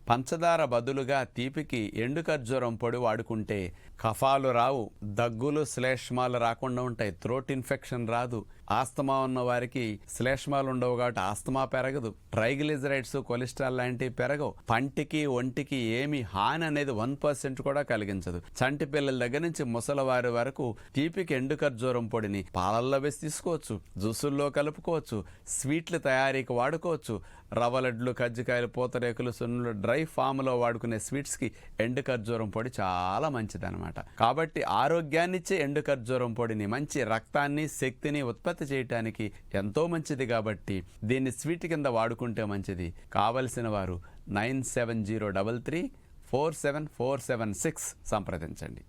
పంచదార బదులుగా తీపికి ఎండు ఖర్జూరం పొడి వాడుకుంటే కఫాలు రావు, దగ్గులు శ్లేష్మాలు రాకుండా ఉంటాయి, థ్రోట్ ఇన్ఫెక్షన్ రాదు. ఆస్తమా ఉన్న వారికి శ్లేష్మాలు ఉండవు కాబట్టి ఆస్తమా పెరగదు, ట్రైగ్లిజరైడ్స్ కొలెస్ట్రాల్ లాంటివి పెరగవు, పంటికి ఒంటికి ఏమి హాని అనేది 1% కూడా కలిగించదు. చంటి పిల్లల దగ్గర నుంచి ముసలివారి వరకు తీపికి ఎండు ఖర్జూరం పొడిని పాలల్లో వేసి తీసుకోవచ్చు, జ్యూసుల్లో కలుపుకోవచ్చు, స్వీట్ల తయారీకి వాడుకోవచ్చు. రవ్వ లడ్లు, కజ్జికాయలు, పూతరేకులు, సున్నులు, డ్రై ఫామ్లో వాడుకునే స్వీట్స్కి ఎండు ఖర్జూరం పొడి చాలా మంచిదన్నమాట. కాబట్టి ఆరోగ్యాన్నిచ్చే ఎండు ఖర్జూరం పొడిని, మంచి రక్తాన్ని, శక్తిని ఉత్పత్తి చేయడానికి ఎంతో మంచిది కాబట్టి దీన్ని స్వీట్ కింద వాడుకుంటే మంచిది. కావలసిన వారు 9703347476 సంప్రదించండి.